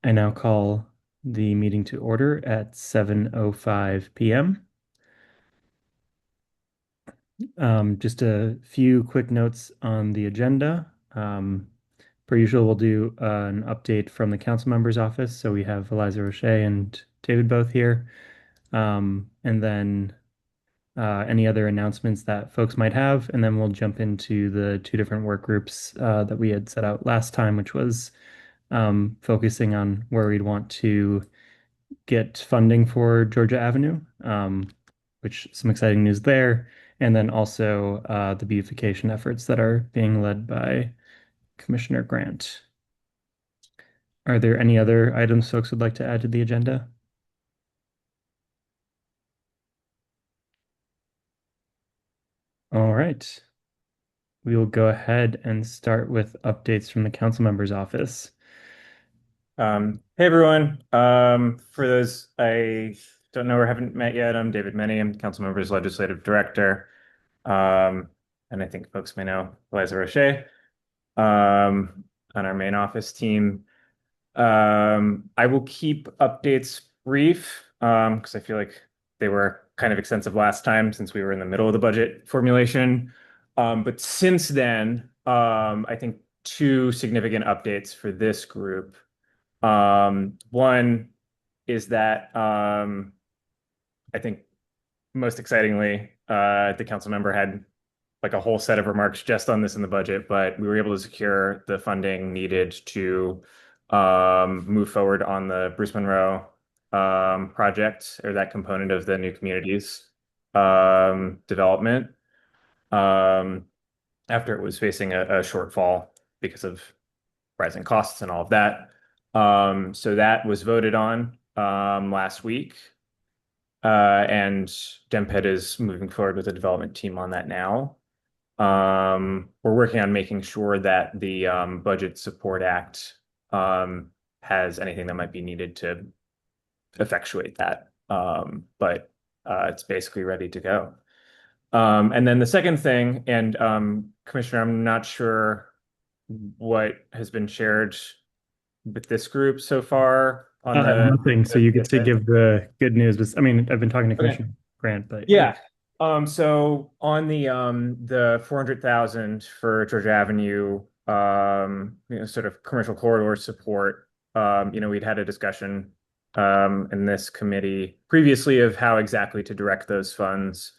I now call the meeting to order at 7:05 p.m. Just a few quick notes on the agenda. Per usual, we'll do an update from the council member's office. So we have Eliza Roche and David both here. And then any other announcements that folks might have. And then we'll jump into the two different work groups that we had set out last time, which was focusing on where we'd want to get funding for Georgia Avenue, which some exciting news there. And then also the beautification efforts that are being led by Commissioner Grant. Are there any other items folks would like to add to the agenda? All right. We will go ahead and start with updates from the council member's office. Hey everyone. For those I don't know or haven't met yet, I'm David Meny. I'm Councilmember's Legislative Director. And I think folks may know Eliza Roche on our main office team. I will keep updates brief because I feel like they were kind of extensive last time since we were in the middle of the budget formulation. But since then, I think two significant updates for this group. One is that I think most excitingly, the council member had like a whole set of remarks just on this in the budget, but we were able to secure the funding needed to move forward on the Bruce Monroe project or that component of the new communities development after it was facing a shortfall because of rising costs and all of that. So that was voted on last week. And DemPed is moving forward with a development team on that now. We're working on making sure that the Budget Support Act has anything that might be needed to effectuate that. But it's basically ready to go. And then the second thing, and Commissioner, I'm not sure what has been shared with this group so far on Nothing. So the you get to PSA. give the good news. But I mean, I've been talking to Okay. Commissioner Grant, but yeah. Yeah. So on the 400,000 for Georgia Avenue, sort of commercial corridor support, we'd had a discussion in this committee previously of how exactly to direct those funds.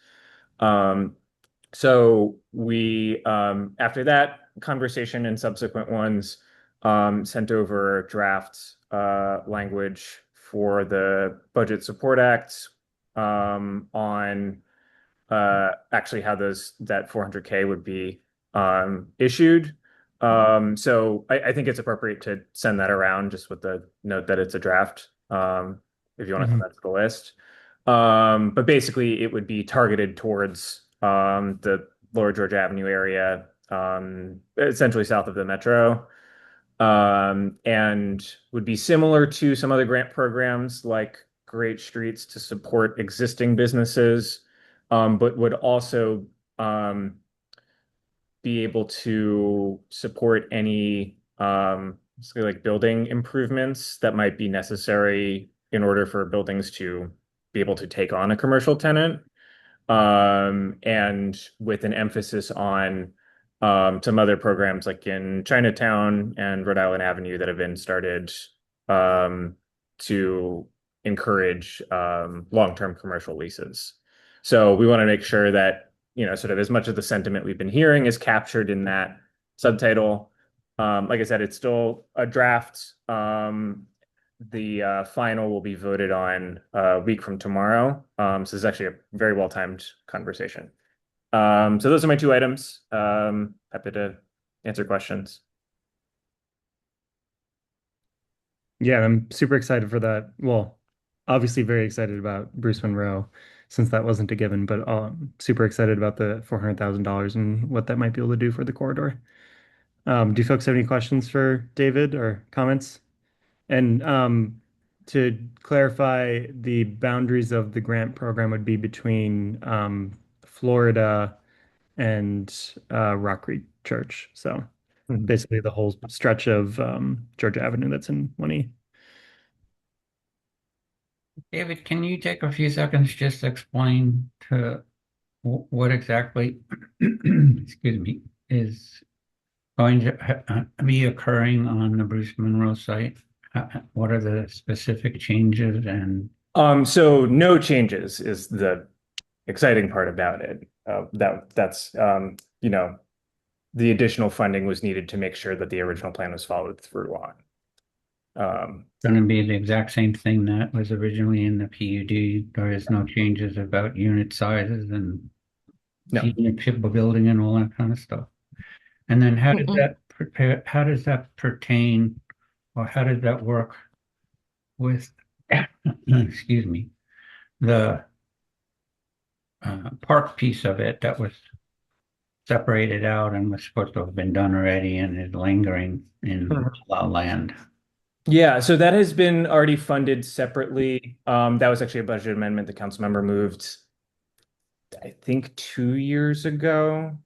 Um, so we, after that conversation and subsequent ones, sent over draft language for the Budget Support Act on actually how that 400K would be issued. So I think it's appropriate to send that around just with the note that it's a draft, if you want to send Mhm. that to the list. But basically, it would be targeted towards the Lower Georgia Avenue area, essentially south of the metro, and would be similar to some other grant programs like Great Streets to support existing businesses, but would also be able to support any say like building improvements that might be necessary in order for buildings to be able to take on a commercial tenant, and with an emphasis on some other programs like in Chinatown and Rhode Island Avenue that have been started to encourage long-term commercial leases. So we want to make sure that, sort of as much of the sentiment we've been hearing is captured in that subtitle. Like I said, it's still a draft. The final will be voted on a week from tomorrow. So this is actually a very well-timed conversation. So those are my two items. Happy to answer questions. Yeah, I'm super excited for that. Well, obviously very excited about Bruce Monroe since that wasn't a given, but super excited about the $400,000 and what that might be able to do for the corridor. Do folks have any questions for David or comments? And to clarify, the boundaries of the grant program would be between Florida and Rock Creek Church. So Mhm. basically the whole stretch of Georgia Avenue that's in 1E. David, can you take a few seconds just to explain to what exactly, excuse me, is going to be occurring on the Bruce Monroe site? What are the specific changes and So no changes is the exciting part about it. That's the additional funding was needed to make sure that the original plan was followed through on. Um, going to be the exact same thing that was originally in the PUD? There is no changes about unit sizes and no. unit building and all that kind of stuff. And then Mm-mm. how does that pertain, or how does that work with, excuse me, the park piece of it that was separated out and was supposed to have been done already and is lingering in La land? Yeah, so that has been already funded separately. That was actually a budget amendment the council member moved, I think, 2 years ago.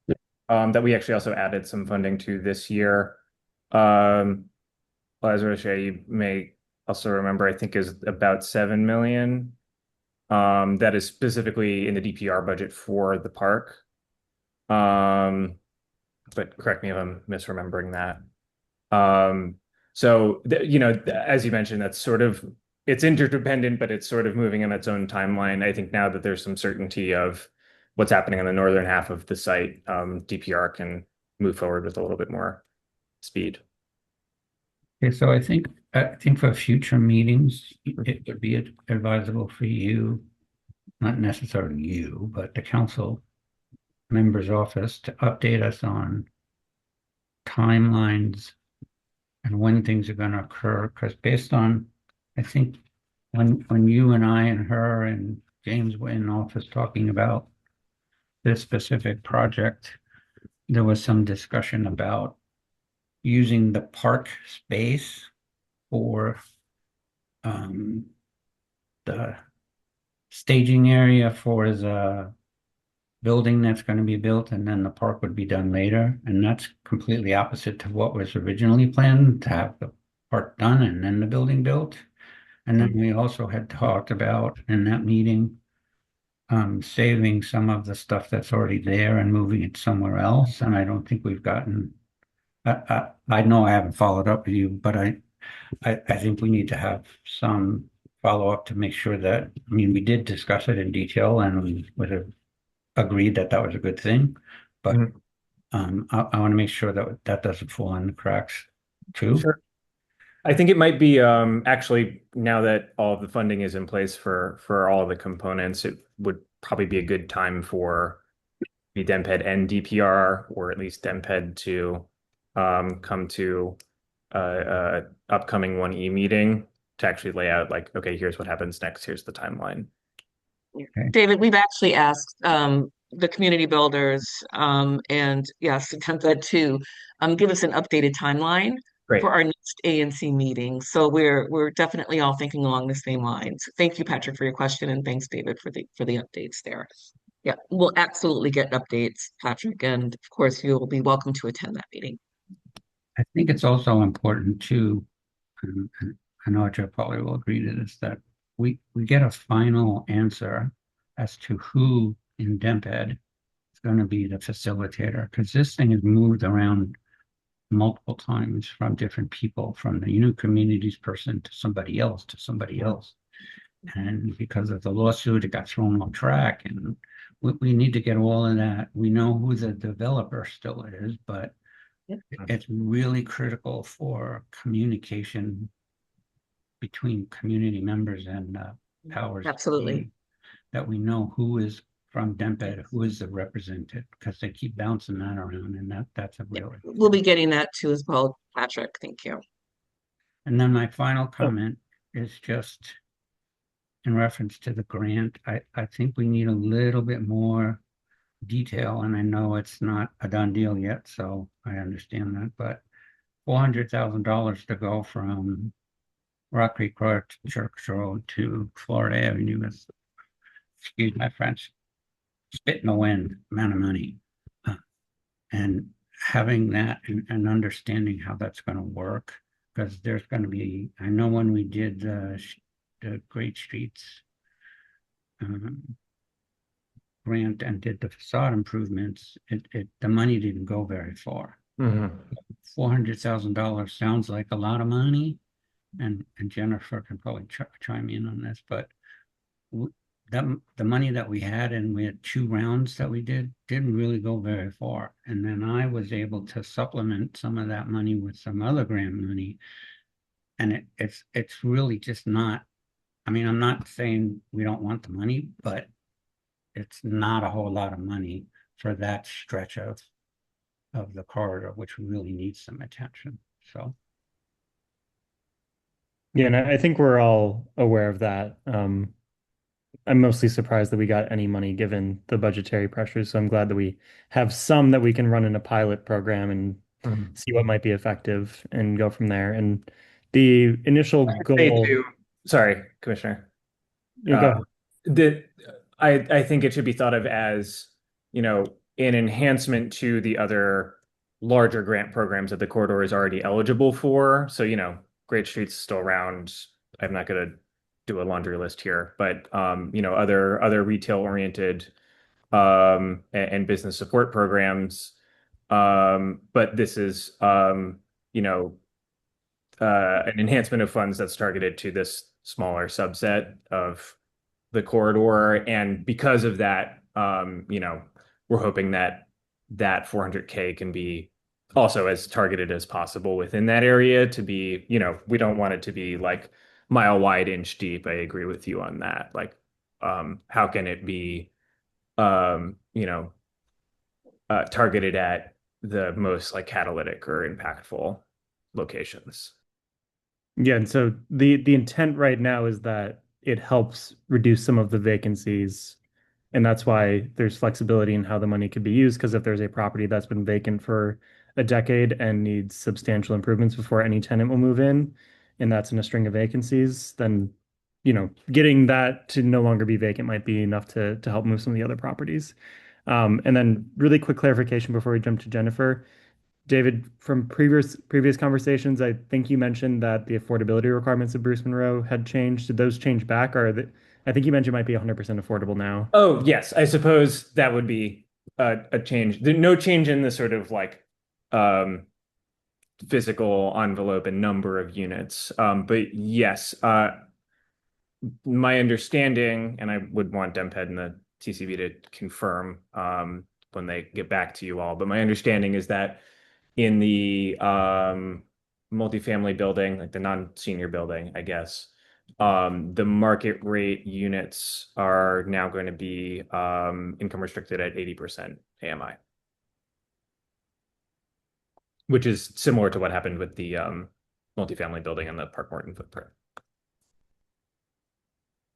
That we actually also added some funding to this year. Um, Liza Roche, you may also remember, I think is about 7 million. That is specifically in the DPR budget for the park. Um, but correct me if I'm misremembering that. Um, as you mentioned, that's sort of it's interdependent, but it's sort of moving in its own timeline. I think now that there's some certainty of what's happening on the northern half of the site, DPR can move forward with a little bit more speed. Okay, so I think for future meetings, it would be advisable for you, not necessarily you, but the council member's office to update us on timelines and when things are going to occur. Because based on, I think when you and I and her and James were in office talking about this specific project, there was some discussion about using the park space for um, the staging area for the building that's going to be built, and then the park would be done later. And that's completely opposite to what was originally planned, to have the park done and then the building built. And then we also had talked about in that meeting, saving some of the stuff that's already there and moving it somewhere else. And I don't think we've gotten, I know I haven't followed up with you, but I think we need to have some follow up to make sure that, I mean, we did discuss it in detail and we would have agreed that that was a good thing. But Mhm. I want to make sure that that doesn't fall in the cracks too. Sure. I think it might be actually now that all of the funding is in place for all of the components, it would probably be a good time for the DEMPED and DPR, or at least DEMPED to come to upcoming 1E meeting to actually lay out like, okay, here's what happens next, here's the timeline. Okay. David, we've actually asked the community builders and yes, Template to give us an updated timeline Great. for our next ANC meeting. So we're definitely all thinking along the same lines. Thank you, Patrick, for your question, and thanks, David, for the updates there. Yeah, we'll absolutely get updates, Patrick, and of course you'll be welcome to attend that meeting. I think it's also important to, and Audra probably will agree to this, that we get a final answer as to who in DEMPED is going to be the facilitator, because this thing has moved around multiple times from different people, from the new communities person to somebody else to somebody else. And because of the lawsuit, it got thrown off track. And we need to get all of that. We know who the developer still is, but Yep. it's really critical for communication between community members and powers Absolutely. that we know who is from DEMPED, who is the representative, because they keep bouncing that around, and that's a Yeah, real we'll issue. be getting that too as well, Patrick. Thank you. And then my final Oh, comment is just in reference to the grant. I think we need a little bit more detail, and I know it's not a done deal yet, so I understand that, but $400,000 to go from Rock Creek Road to Church Road to Florida Avenue is, excuse my French, spit in the wind amount of money. Uh, And having that and understanding how that's going to work, because there's going to be, I know when we did the Great Streets um, grant and did the facade improvements, the money didn't go very far. $400,000 sounds like a lot of money, and Jennifer can probably chime in on this, but the money that we had, and we had 2 rounds that we didn't really go very far. And then I was able to supplement some of that money with some other grant money. And it's really just not, I mean, I'm not saying we don't want the money, but it's not a whole lot of money for that stretch of the corridor, which really needs some attention. So Yeah, and I think we're all aware of that. I'm mostly surprised that we got any money given the budgetary pressures. So I'm glad that we have some that we can run in a pilot program and see what might be effective and go from there. And the initial goal, Sorry, Commissioner. yeah, go ahead. That I think it should be thought of as, an enhancement to the other larger grant programs that the corridor is already eligible for. So, Great Streets still around. I'm not going to do a laundry list here, but other retail oriented and business support programs. But this is an enhancement of funds that's targeted to this smaller subset of the corridor. And because of that, we're hoping that that 400K can be also as targeted as possible within that area to be, we don't want it to be like mile wide, inch deep. I agree with you on that. Like, how can it be, targeted at the most like catalytic or impactful locations? Yeah, and so the intent right now is that it helps reduce some of the vacancies, and that's why there's flexibility in how the money could be used. Because if there's a property that's been vacant for a decade and needs substantial improvements before any tenant will move in, and that's in a string of vacancies, then getting that to no longer be vacant might be enough to help move some of the other properties. And then really quick clarification before we jump to Jennifer. David, from previous conversations, I think you mentioned that the affordability requirements of Bruce Monroe had changed. Did those change back, or I think you mentioned it might be 100% affordable now? Oh, yes. I suppose that would be a change. No change in the sort of like um, physical envelope and number of units. But yes, my understanding, and I would want DemPed and the TCB to confirm when they get back to you all, but my understanding is that in the multifamily building, like the non-senior building, I guess, the market rate units are now going to be income restricted at 80% AMI, which is similar to what happened with the multifamily building and the Park Morton footprint.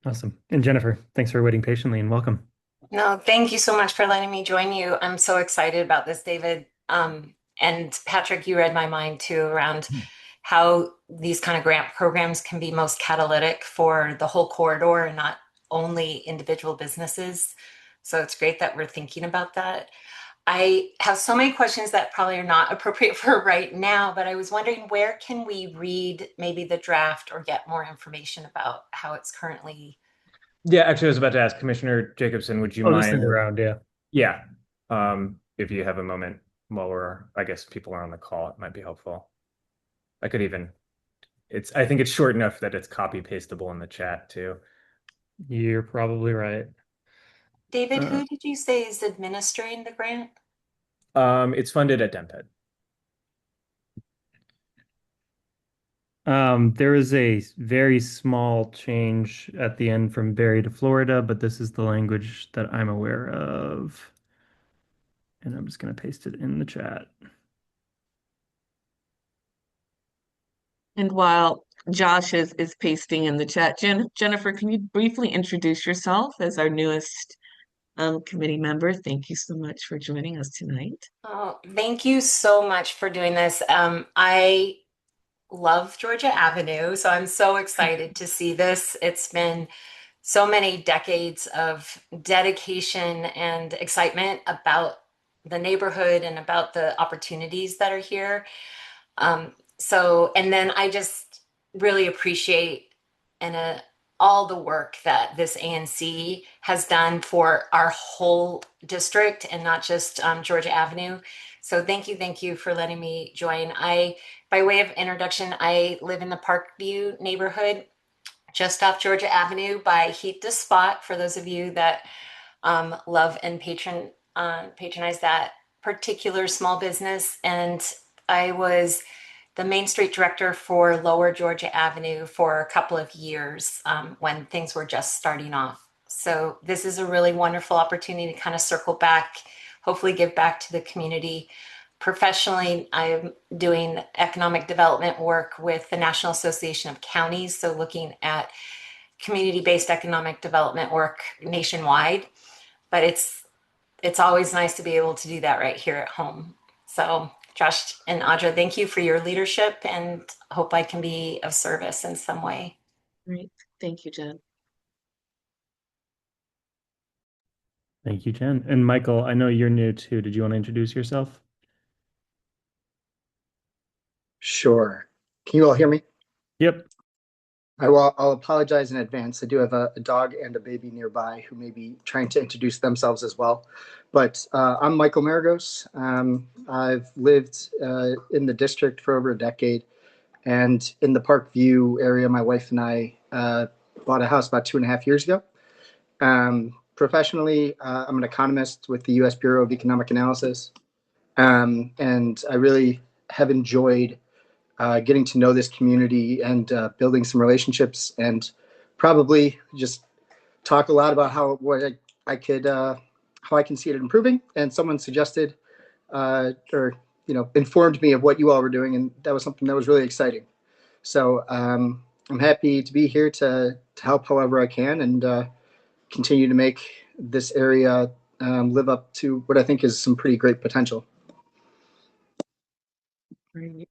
Awesome. And Jennifer, thanks for waiting patiently and welcome. No, thank you so much for letting me join you. I'm so excited about this, David. And Patrick, you read my mind too around how these kind of grant programs can be most catalytic for the whole corridor and not only individual businesses. So it's great that we're thinking about that. I have so many questions that probably are not appropriate for right now, but I was wondering, where can we read maybe the draft or get more information about how it's currently? Yeah, actually, I was about to ask Commissioner Jacobson, would you I'll just mind? send it around, yeah. Yeah. If you have a moment while I guess people are on the call, it might be helpful. I could even, I think it's short enough that it's copy pastable in the chat too. You're probably right. David, who did you say is administering the grant? It's funded at DemPed. There is a very small change at the end from Barry to Florida, but this is the language that I'm aware of. And I'm just going to paste it in the chat. And while Josh is pasting in the chat, Jennifer, can you briefly introduce yourself as our newest committee member? Thank you so much for joining us tonight. Oh, thank you so much for doing this. I love Georgia Avenue, so I'm so excited to see this. It's been so many decades of dedication and excitement about the neighborhood and about the opportunities that are here. And then I just really appreciate and all the work that this ANC has done for our whole district and not just Georgia Avenue. So thank you for letting me join. By way of introduction, I live in the Parkview neighborhood, just off Georgia Avenue by Heat to Spot. For those of you that love and patronize that particular small business, and I was the Main Street director for Lower Georgia Avenue for a couple of years when things were just starting off. So this is a really wonderful opportunity to kind of circle back, hopefully give back to the community. Professionally, I'm doing economic development work with the National Association of Counties, so looking at community-based economic development work nationwide. But it's always nice to be able to do that right here at home. So Josh and Audra, thank you for your leadership and hope I can be of service in some way. Great. Thank you, Jen. Thank you, Jen. And Michael, I know you're new too. Did you want to introduce yourself? Sure. Can you all hear me? Yep. I'll apologize in advance. I do have a dog and a baby nearby who may be trying to introduce themselves as well. But I'm Michael Maragos. I've lived in the district for over a decade. And in the Parkview area, my wife and I bought a house about 2.5 years ago. Professionally, I'm an economist with the U.S. Bureau of Economic Analysis. And I really have enjoyed getting to know this community and building some relationships, and probably just talk a lot about how I can see it improving. And someone suggested or informed me of what you all were doing, and that was something that was really exciting. So I'm happy to be here to help however I can and continue to make this area live up to what I think is some pretty great potential. Great.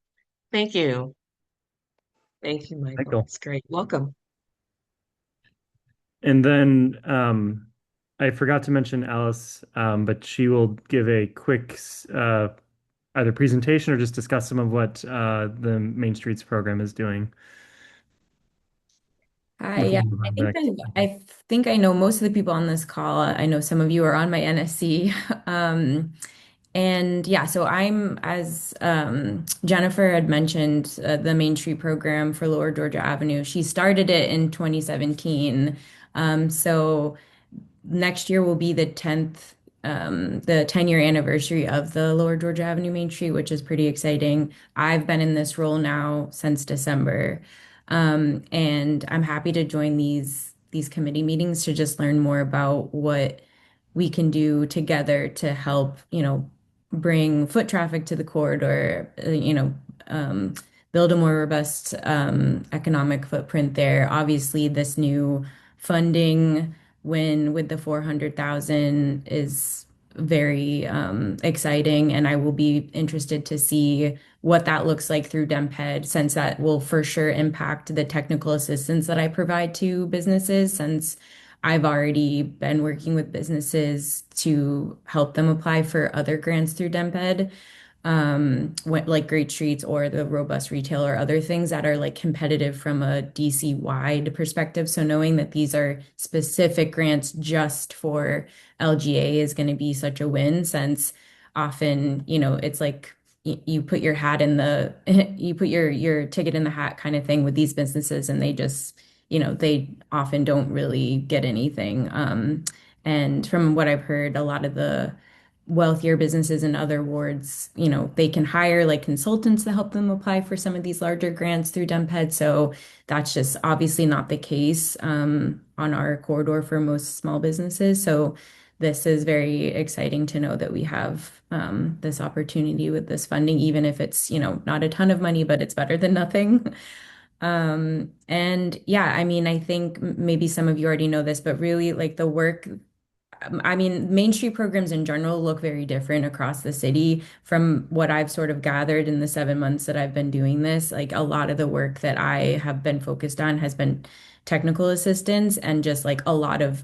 Thank you. Thank you, Michael. Michael. It's great. Welcome. And then I forgot to mention Alice, but she will give a quick either presentation or just discuss some of what the Main Streets program is doing. Hi, yeah, I think I know most of the people on this call. I know some of you are on my NSC. And yeah, so I'm, as Jennifer had mentioned, the Main Street program for Lower Georgia Avenue. She started it in 2017. So next year will be the 10-year anniversary of the Lower Georgia Avenue Main Street, which is pretty exciting. I've been in this role now since December. And I'm happy to join these committee meetings to just learn more about what we can do together to help, bring foot traffic to the corridor, build a more robust economic footprint there. Obviously, this new funding with the 400,000 is very exciting, and I will be interested to see what that looks like through DemPed, since that will for sure impact the technical assistance that I provide to businesses, since I've already been working with businesses to help them apply for other grants through DemPed, like Great Streets or the Robust Retail or other things that are like competitive from a DC wide perspective. So knowing that these are specific grants just for LGA is going to be such a win, since often, it's like you put your hat in the you put your ticket in the hat kind of thing with these businesses, and they just they often don't really get anything. And from what I've heard, a lot of the wealthier businesses in other wards, they can hire like consultants to help them apply for some of these larger grants through DemPed. So that's just obviously not the case on our corridor for most small businesses. So this is very exciting to know that we have this opportunity with this funding, even if it's, not a ton of money, but it's better than nothing. And yeah, I mean, I think maybe some of you already know this, but really like the work, I mean, Main Street programs in general look very different across the city. From what I've sort of gathered in the 7 months that I've been doing this, like a lot of the work that I have been focused on has been technical assistance and just like a lot of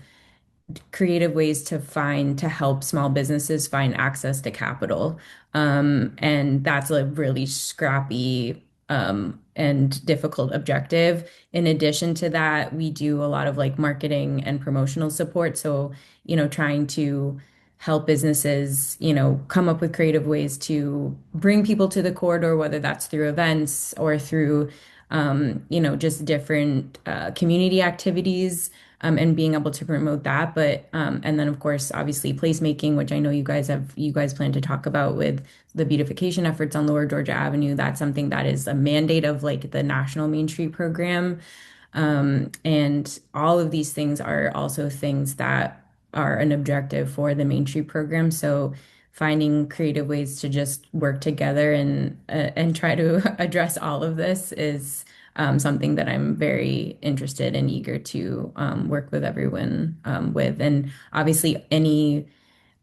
creative ways to help small businesses find access to capital. And that's a really scrappy and difficult objective. In addition to that, we do a lot of like marketing and promotional support. So, trying to help businesses, come up with creative ways to bring people to the corridor, whether that's through events or through, just different community activities, and being able to promote that. But and then of course, obviously placemaking, which I know you guys plan to talk about with the beautification efforts on Lower Georgia Avenue. That's something that is a mandate of like the National Main Street Program. And all of these things are also things that are an objective for the Main Street Program. So finding creative ways to just work together and try to address all of this is something that I'm very interested and eager to work with everyone with. And obviously, any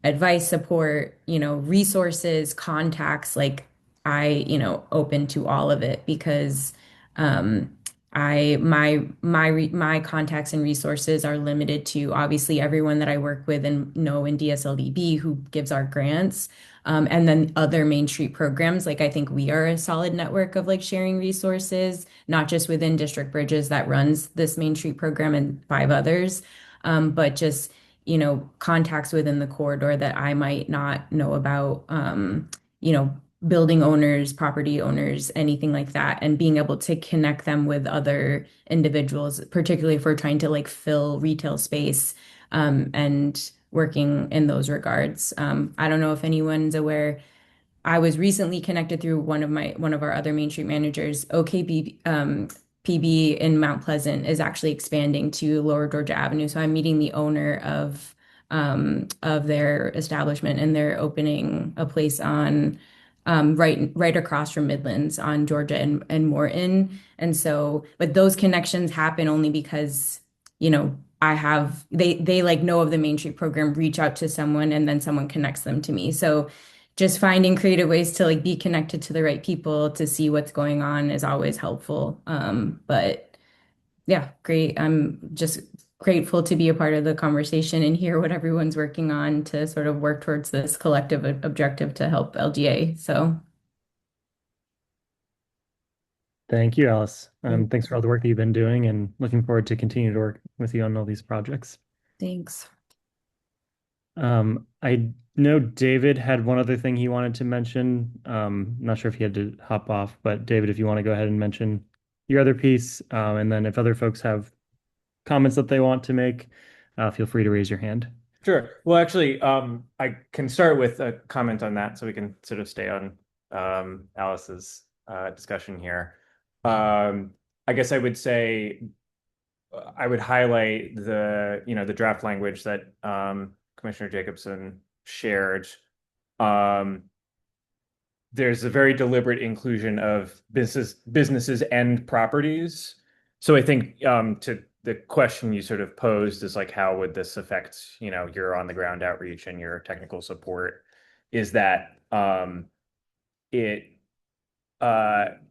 advice, support, resources, contacts, like open to all of it because um, my contacts and resources are limited to obviously everyone that I work with and know in DSLDB who gives our grants. And then other Main Street programs, like I think we are a solid network of like sharing resources, not just within District Bridges that runs this Main Street program and 5 others, but just contacts within the corridor that I might not know about, building owners, property owners, anything like that, and being able to connect them with other individuals, particularly if we're trying to like fill retail space, and working in those regards. I don't know if anyone's aware. I was recently connected through one of our other Main Street managers. OKB PB in Mount Pleasant is actually expanding to Lower Georgia Avenue. So I'm meeting the owner of their establishment, and they're opening a place on right across from Midlands on Georgia and Morton. And so, but those connections happen only because, they like know of the Main Street program, reach out to someone, and then someone connects them to me. So just finding creative ways to like be connected to the right people to see what's going on is always helpful. But yeah, great. I'm just grateful to be a part of the conversation and hear what everyone's working on to sort of work towards this collective objective to help LGA. So Thank you, Alice. Thanks for all the work that you've been doing and looking forward to continue to work with you on all these projects. thanks. I know David had one other thing he wanted to mention. Not sure if he had to hop off, but David, if you want to go ahead and mention your other piece, and then if other folks have comments that they want to make, feel free to raise your hand. Sure. Well, actually, I can start with a comment on that so we can sort of stay on Alice's discussion here. I guess I would say I would highlight the draft language that Commissioner Jacobson shared. There's a very deliberate inclusion of businesses and properties. So I think to the question you sort of posed is like, how would this affect, your on the ground outreach and your technical support? Is that it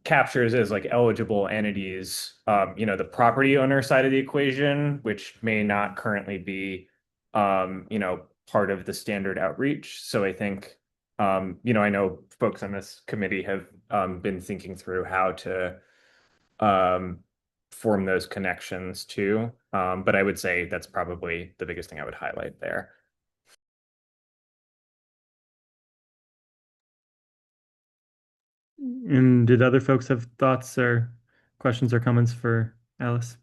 captures as like eligible entities, the property owner side of the equation, which may not currently be, part of the standard outreach. So I think, I know folks on this committee have been thinking through how to form those connections too. But I would say that's probably the biggest thing I would highlight there. And did other folks have thoughts or questions or comments for Alice?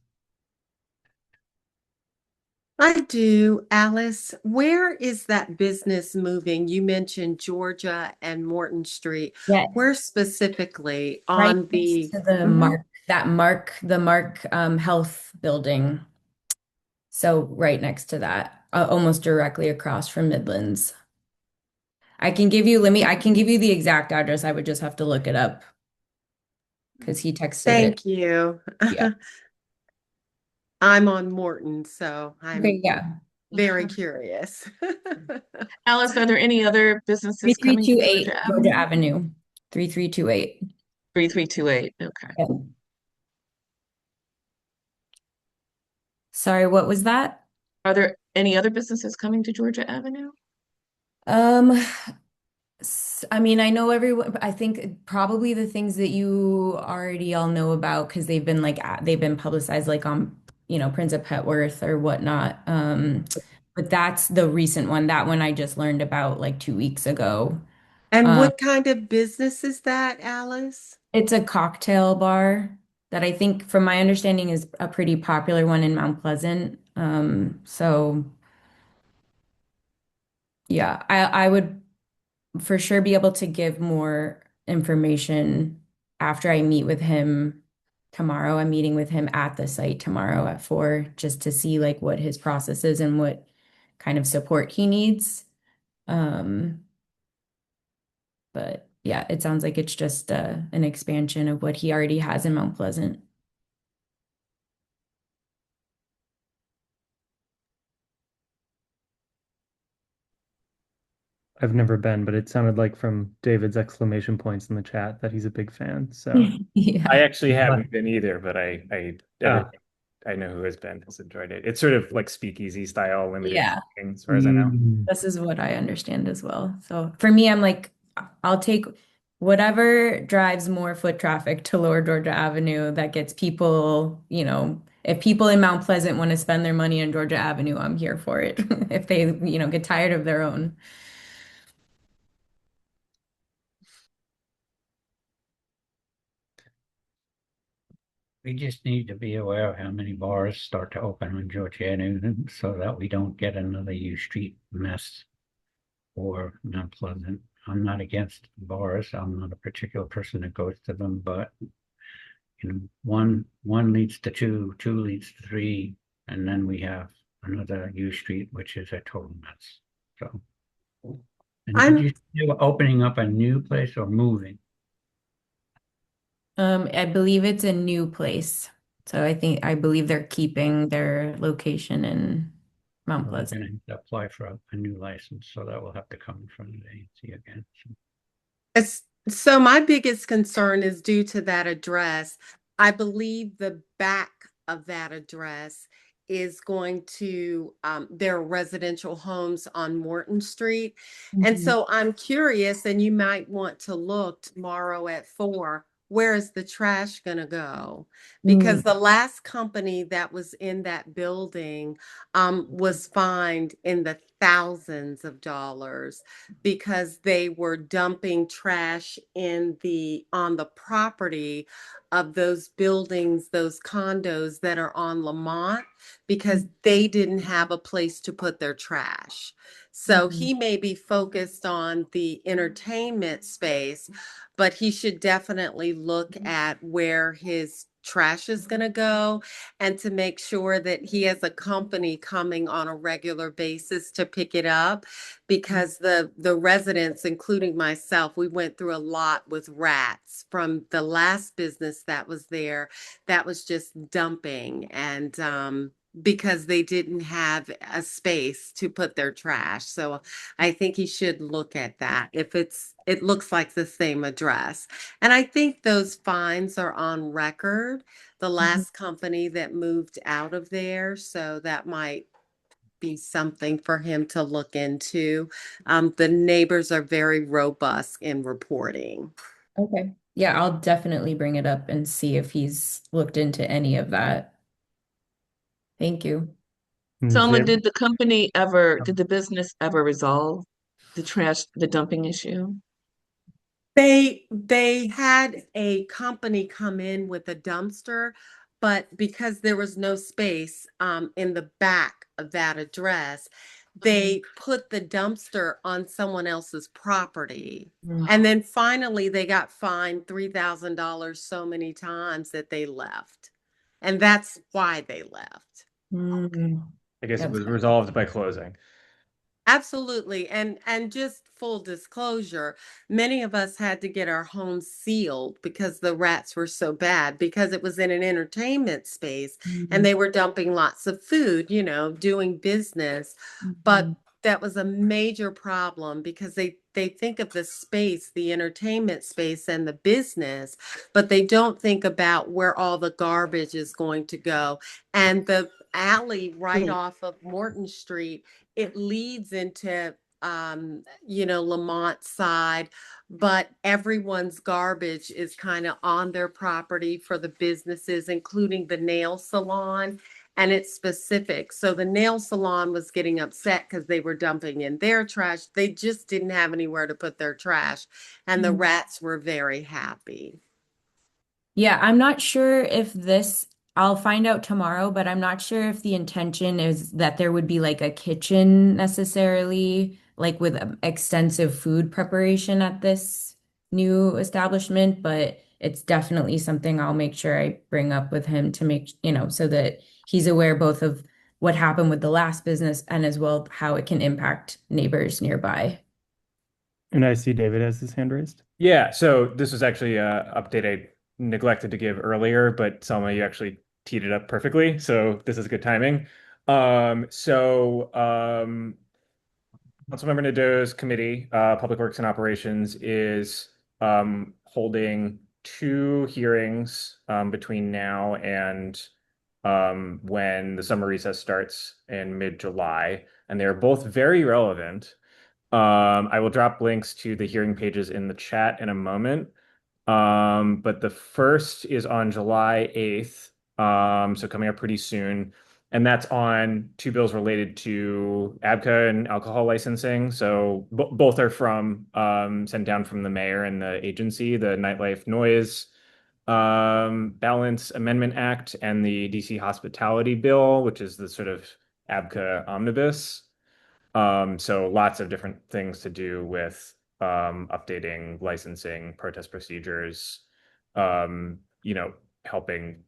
I do, Alice. Where is that business moving? You mentioned Georgia and Morton Street. Yeah, Where specifically right on next the to the Mark Health building. So right next to that, almost directly across from Midlands. I can give you the exact address. I would just have to look it up because he texted it. Thank you. Yeah. I'm on Morton, so I'm Okay, yeah. very curious. Alice, are there any other businesses coming to 3328 Georgia Georgia Avenue? Avenue. 3328. 3328. Okay. Yeah. Sorry, what was that? Are there any other businesses coming to Georgia Avenue? Um, I mean, I know everyone, I think probably the things that you already all know about because they've been like they've been publicized like on, Prince of Petworth or whatnot. But that's the recent one. That one I just learned about like 2 weeks ago. And Um, what kind of business is that, Alice? it's a cocktail bar that I think, from my understanding, is a pretty popular one in Mount Pleasant. So yeah, I would for sure be able to give more information after I meet with him tomorrow. I'm meeting with him at the site tomorrow at 4 just to see like what his process is and what kind of support he needs. Um, but yeah, it sounds like it's just an expansion of what he already has in Mount Pleasant. I've never been, but it sounded like from David's exclamation points in the chat that he's a big fan. So, I Yeah. actually But haven't been either, but uh, everyone I know who has been has enjoyed it. It's sort of like speakeasy style, limited Yeah. seating, as far as I know. mm, This is what I understand as well. So for me, I'm like, I'll take whatever drives more foot traffic to Lower Georgia Avenue that gets people, if people in Mount Pleasant want to spend their money on Georgia Avenue, I'm here for it. If they, get tired of their own. we just need to be aware of how many bars start to open on Georgia Avenue so that we don't get another U Street mess or not pleasant. I'm not against bars. I'm not a particular person that goes to them, but one leads to two, two leads to three, and then we have another U Street, which is a total mess. So, and did I'm you say they were opening up a new place or moving? I believe it's a new place. So I believe they're keeping their location in Mount Well, they're Pleasant. going to apply for a new license, so that will have to come in front of the ANC again. So, so my biggest concern is due to that address. I believe the back of that address is going to their residential homes on Morton Street. And Mhm. so I'm curious, and you might want to look tomorrow at 4, where is the trash going to go? Because Mm. the last company that was in that building was fined in the thousands of dollars because they were dumping trash in the on the property of those buildings, those condos that are on Lamont, because they didn't have a place to put their trash. So Mhm. he may be focused on the entertainment space, but he should definitely look at where his trash is going to go and to make sure that he has a company coming on a regular basis to pick it up, because the residents, including myself, we went through a lot with rats from the last business that was there that was just dumping, and because they didn't have a space to put their trash. So I think he should look at that if it looks like the same address. And I think those fines are on record, the Mhm. last company that moved out of there, so that might be something for him to look into. The neighbors are very robust in reporting. Okay. Yeah, I'll definitely bring it up and see if he's looked into any of that. Thank you. does he Selma, have, did the business ever resolve the dumping issue? They had a company come in with a dumpster, but because there was no space in the back of that address, they put the dumpster on someone else's property. Mm. And then finally they got fined $3,000 so many times that they left. And that's why they left. Mm. I guess it That's was resolved by closing. Absolutely. And just full disclosure, many of us had to get our homes sealed because the rats were so bad, because it was in an entertainment space and Mhm. they were dumping lots of food, doing business. But Mhm. that was a major problem because they think of the space, the entertainment space and the business, but they don't think about where all the garbage is going to go. And the alley right Mm. off of Morton Street, it leads into Lamont side, but everyone's garbage is kind of on their property for the businesses, including the nail salon. And it's specific. So the nail salon was getting upset because they were dumping in their trash. They just didn't have anywhere to put their trash. And the rats were very happy. Yeah, I'm not sure if this, I'll find out tomorrow, but I'm not sure if the intention is that there would be like a kitchen necessarily, like with extensive food preparation at this new establishment, but it's definitely something I'll make sure I bring up with him to make, so that he's aware both of what happened with the last business and as well how it can impact neighbors nearby. And I see David has his hand raised. Yeah, so this was actually a update I neglected to give earlier, but Selma, you actually teed it up perfectly, so this is good timing. Councilmember Nadeau's committee, Public Works and Operations, is holding 2 hearings between now and when the summer recess starts in mid-July, and they're both very relevant. I will drop links to the hearing pages in the chat in a moment. But the first is on July 8th, so coming up pretty soon. And that's on 2 bills related to ABCA and alcohol licensing. So both are from sent down from the mayor and the agency, the Nightlife Noise Balance Amendment Act and the DC Hospitality Bill, which is the sort of ABCA omnibus. So lots of different things to do with updating licensing, protest procedures, helping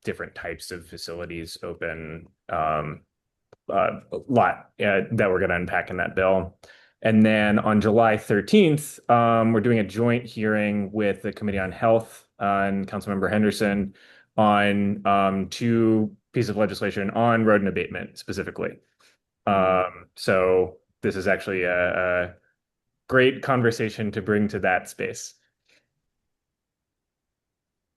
different types of facilities open, a lot that we're going to unpack in that bill. And then on July 13th, we're doing a joint hearing with the Committee on Health and Councilmember Henderson on 2 pieces of legislation on rodent abatement specifically. So this is actually a great conversation to bring to that space.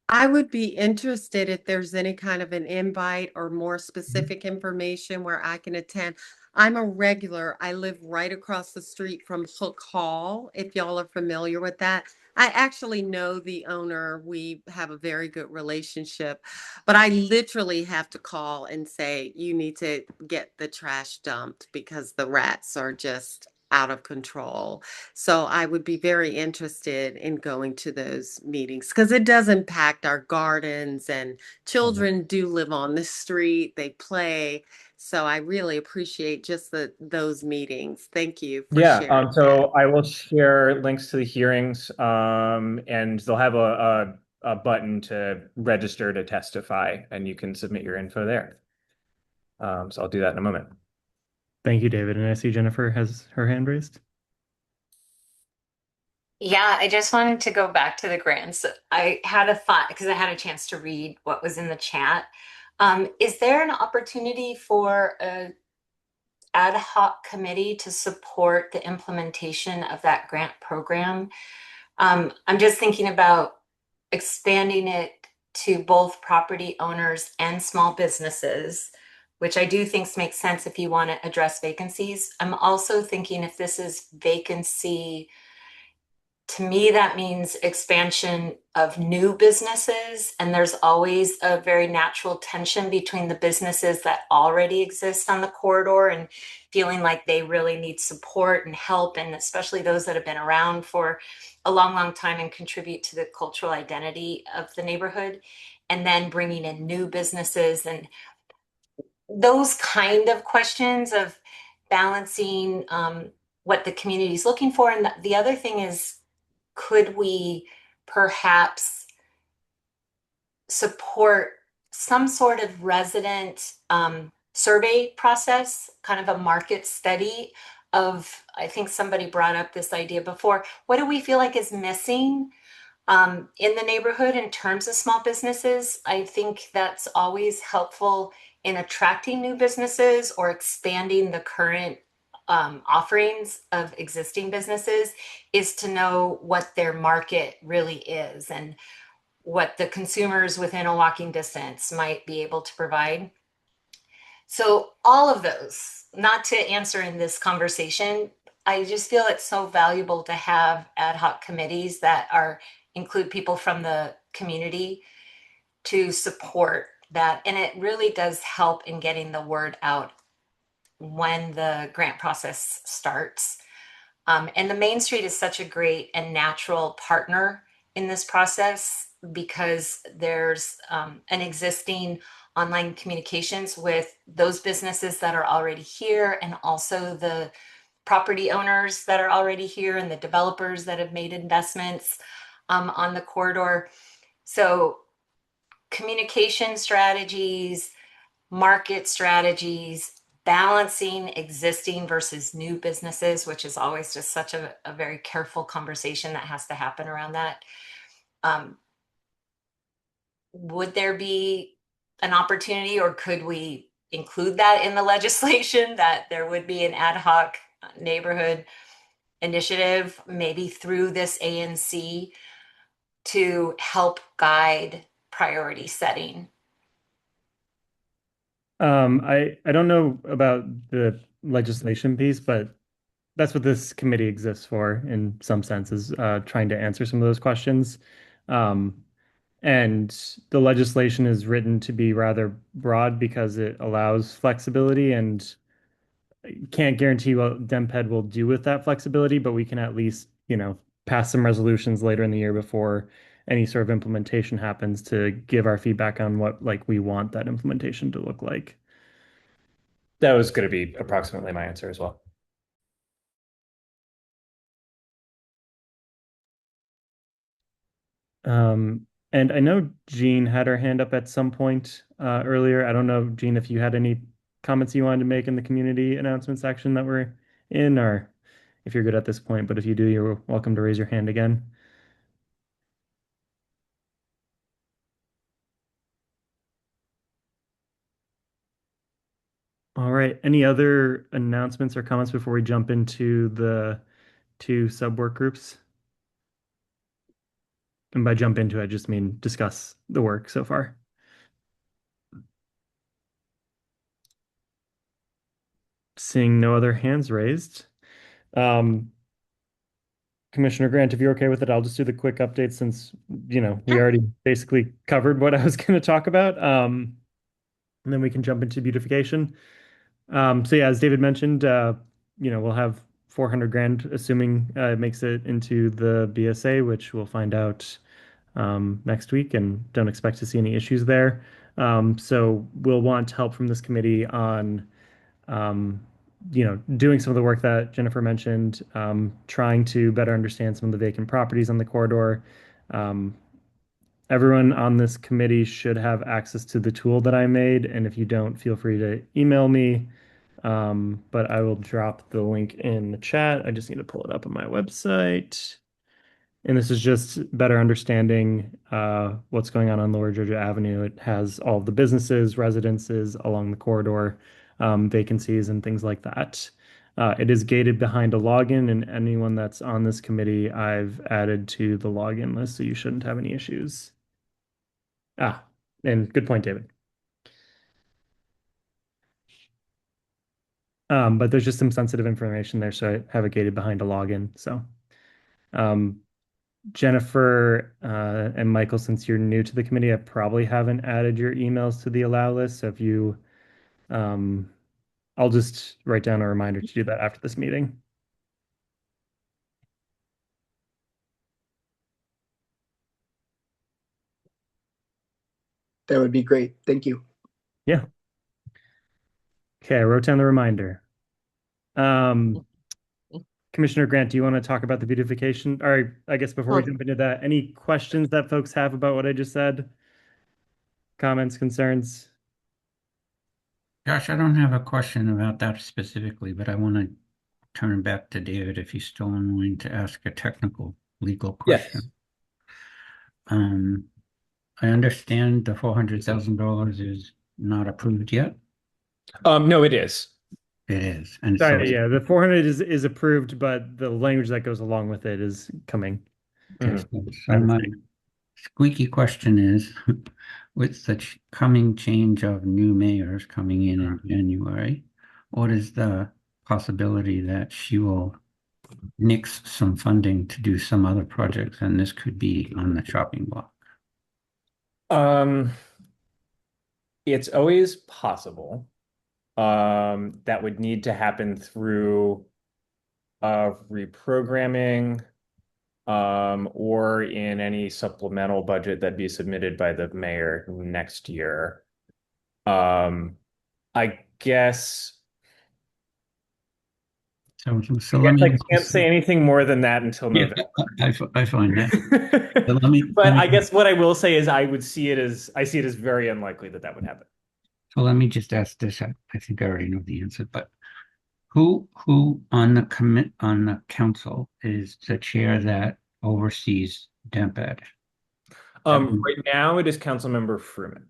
I would be interested if there's any kind of an invite or more specific information where I can attend. I'm a regular. I live right across the street from Hook Hall, if y'all are familiar with that. I actually know the owner. We have a very good relationship, but I literally have to call and say, you need to get the trash dumped because the rats are just out of control. So I would be very interested in going to those meetings because it does impact our gardens and children do live on the street, they play. So I really appreciate just those meetings. Thank you for Yeah, sharing so I will share links to the hearings, and they'll have a button to register to testify, and you can submit your info there. So I'll do that in a moment. Thank you, David. And I see Jennifer has her hand raised. Yeah, I just wanted to go back to the grants. I had a thought because I had a chance to read what was in the chat. Is there an opportunity for a ad hoc committee to support the implementation of that grant program? I'm just thinking about expanding it to both property owners and small businesses, which I do think makes sense if you want to address vacancies. I'm also thinking if this is vacancy, to me, that means expansion of new businesses. And there's always a very natural tension between the businesses that already exist on the corridor and feeling like they really need support and help, and especially those that have been around for a long, long time and contribute to the cultural identity of the neighborhood. And then bringing in new businesses and those kind of questions of balancing what the community is looking for. And the other thing is, could we perhaps support some sort of resident survey process, kind of a market study of, I think somebody brought up this idea before, what do we feel like is missing in the neighborhood in terms of small businesses? I think that's always helpful in attracting new businesses or expanding the current offerings of existing businesses, is to know what their market really is and what the consumers within a walking distance might be able to provide. So all of those, not to answer in this conversation, I just feel it's so valuable to have ad hoc committees that include people from the community to support that. And it really does help in getting the word out when the grant process starts. And the Main Street is such a great and natural partner in this process because there's an existing online communications with those businesses that are already here, and also the property owners that are already here and the developers that have made investments on the corridor. So communication strategies, market strategies, balancing existing versus new businesses, which is always just such a very careful conversation that has to happen around that. Would there be an opportunity, or could we include that in the legislation, that there would be an ad hoc neighborhood initiative, maybe through this ANC, to help guide priority setting? I don't know about the legislation piece, but that's what this committee exists for in some senses, trying to answer some of those questions. Um, and the legislation is written to be rather broad because it allows flexibility, and can't guarantee what DemPed will do with that flexibility, but we can at least, pass some resolutions later in the year before any sort of implementation happens to give our feedback on what we want that implementation to look like. That was going to be approximately my answer as well. And I know Jean had her hand up at some point earlier. I don't know, Jean, if you had any comments you wanted to make in the community announcement section that we're in, or if you're good at this point, but if you do, you're welcome to raise your hand again. All right. Any other announcements or comments before we jump into the two sub-work groups? And by jump into, I just mean discuss the work so far. Seeing no other hands raised. Commissioner Grant, if you're okay with it, I'll just do the quick update since, we already basically covered what I was going to talk about. And then we can jump into beautification. So yeah, as David mentioned, we'll have 400 grand, assuming it makes it into the BSA, which we'll find out next week, and don't expect to see any issues there. So we'll want help from this committee on doing some of the work that Jennifer mentioned, trying to better understand some of the vacant properties on the corridor. Everyone on this committee should have access to the tool that I made, and if you don't, feel free to email me. But I will drop the link in the chat. I just need to pull it up on my website. And this is just better understanding what's going on Lower Georgia Avenue. It has all of the businesses, residences along the corridor, vacancies, and things like that. It is gated behind a login, and anyone that's on this committee, I've added to the login list, so you shouldn't have any issues. And good point, David. But there's just some sensitive information there, so I have it gated behind a login. So, Jennifer and Michael, since you're new to the committee, I probably haven't added your emails to the allow list. So if you, I'll just write down a reminder to do that after this meeting. That would be great. Thank you. Yeah. Okay, I wrote down the reminder. Commissioner Grant, do you want to talk about the beautification? Or I guess before we jump into that, any questions that folks have about what I just said? Comments, concerns? Josh, I don't have a question about that specifically, but I want to turn back to David if he's still willing to ask a technical legal question. Yes. I understand the $400,000 is not approved yet. No, it is. It is. And Sorry, yeah, the 400 is approved, but the language that goes along with it is coming. Okay, so my squeaky question is, with the coming change of new mayors coming in January, what is the possibility that she will nix some funding to do some other projects, and this could be on the chopping block. Um, it's always possible. That would need to happen through reprogramming, or in any supplemental budget that'd be submitted by the mayor next year. I guess So let me I can't say anything more than that until yeah, November. I find that. So But I guess what I will say is I see it as very unlikely that would happen. so let me just ask this. I think I already know the answer, but who on the council is the chair that oversees DEMPED? Right now it is Councilmember Fruman.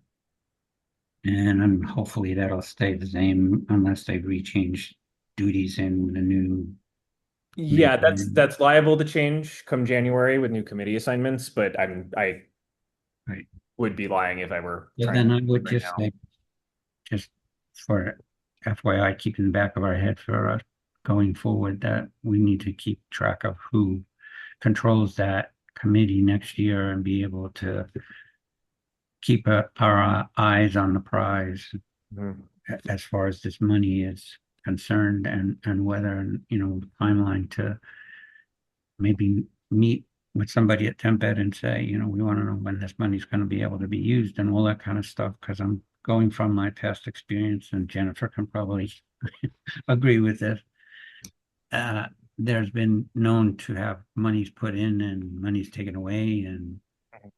And hopefully that'll stay the same unless they rechange duties in the new. Yeah, that's liable to change come January with new committee assignments, but I Right. would be lying if I were But trying then I to would right just now. say, just for FYI, keep in the back of our head for us going forward, that we need to keep track of who controls that committee next year and be able to keep our eyes on the prize Mhm. as far as this money is concerned, and whether, timeline to maybe meet with somebody at Temped and say, we want to know when this money's going to be able to be used and all that kind of stuff. Because I'm going from my past experience, and Jennifer can probably agree with this. There's been known to have monies put in and monies taken away, and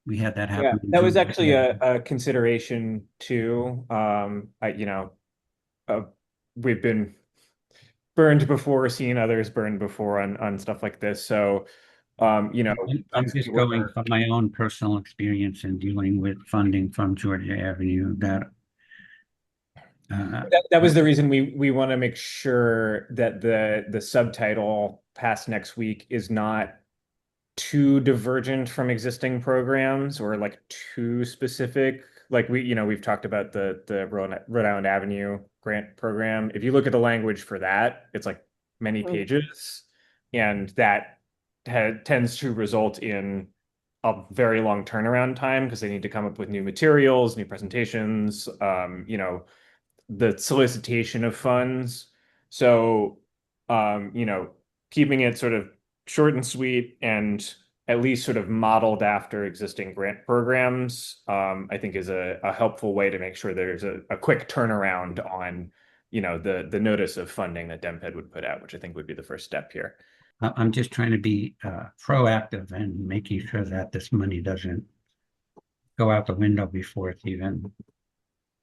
we had that Yeah, happen in that was Georgia. actually a consideration too. Uh, we've been burned before, seen others burned before on stuff like this. So, I'm just going from my own personal experience in dealing with funding from Georgia Avenue that that was the reason we want to make sure that the subtitle passed next week is not too divergent from existing programs or like too specific. Like we've talked about the Rhode Island Avenue grant program. If you look at the language for that, it's like many pages, and that tends to result in a very long turnaround time because they need to come up with new materials, new presentations, the solicitation of funds. So, keeping it sort of short and sweet and at least sort of modeled after existing grant programs, I think is a helpful way to make sure there's a quick turnaround on, the notice of funding that DEMPED would put out, which I think would be the first step here. I'm just trying to be proactive and making sure that this money doesn't go out the window before it's even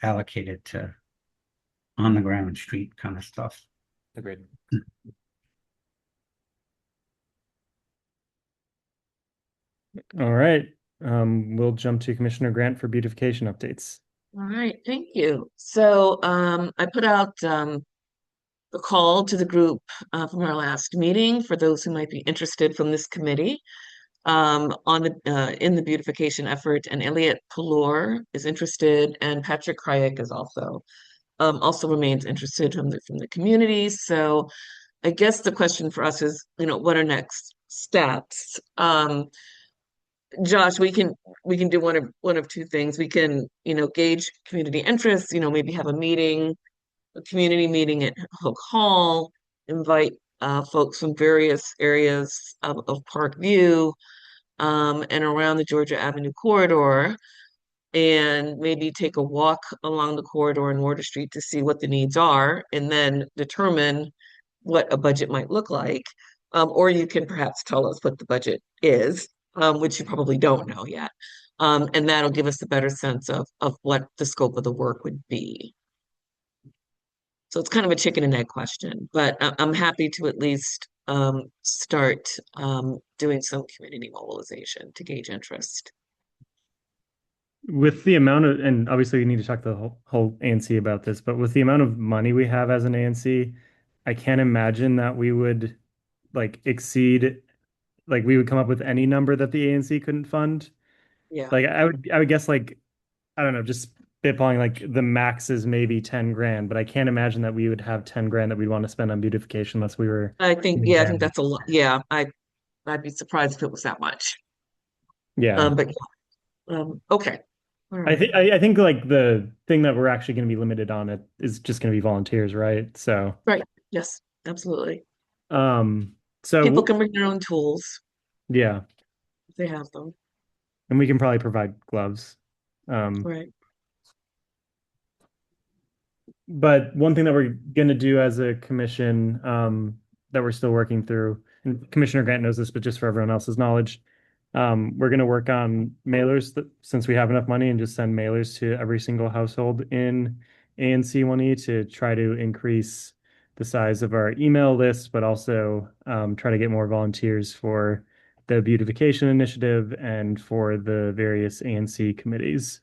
allocated to on the ground street kind of stuff. Agreed. All right. We'll jump to Commissioner Grant for beautification updates. All right, thank you. So I put out the call to the group from our last meeting for those who might be interested from this committee on the in the beautification effort, and Elliot Palour is interested, and Patrick Krayek is also remains interested from the community. So I guess the question for us is, what are next steps? Josh, we can do one of two things. We can, gauge community interest, maybe have a community meeting at Hook Hall, invite folks from various areas of Park View and around the Georgia Avenue corridor, and maybe take a walk along the corridor in Water Street to see what the needs are, and then determine what a budget might look like. Or you can perhaps tell us what the budget is, which you probably don't know yet. And that'll give us a better sense of what the scope of the work would be. So it's kind of a chicken and egg question, but I'm happy to at least start doing some community mobilization to gauge interest. With the amount of, and obviously we need to talk to the whole ANC about this, but with the amount of money we have as an ANC, I can't imagine that we would like exceed, like we would come up with any number that the ANC couldn't fund. Yeah. Like I would guess like, I don't know, just spitballing, like the max is maybe 10 grand, but I can't imagine that we would have 10 grand that we'd want to spend on beautification unless we were I think, in yeah, I think Granite. that's a lot. Yeah, I'd be surprised if it was that much. Yeah. But okay. All I right. think I think like the thing that we're actually going to be limited on it is just going to be volunteers, right? So, Right. Yes, absolutely. um, People so can bring their own tools yeah, if they have them. and we can probably provide gloves. Um, Right. But one thing that we're going to do as a commission, that we're still working through, and Commissioner Grant knows this, but just for everyone else's knowledge, we're going to work on mailers that, since we have enough money, and just send mailers to every single household in ANC 1E to try to increase the size of our email list, but also try to get more volunteers for the beautification initiative and for the various ANC committees.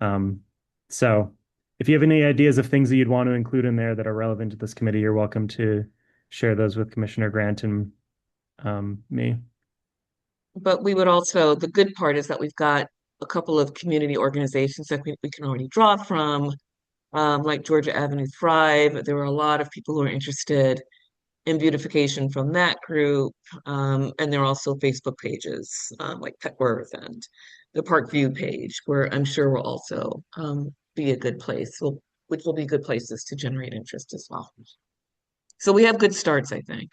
Um, so if you have any ideas of things that you'd want to include in there that are relevant to this committee, you're welcome to share those with Commissioner Grant and me. But we would also, the good part is that we've got a couple of community organizations that we can already draw from, like Georgia Avenue Thrive. There were a lot of people who are interested in beautification from that group. And there are also Facebook pages, like Petworth and the Parkview page, where I'm sure will also be a good place, which will be good places to generate interest as well. So we have good starts, I think.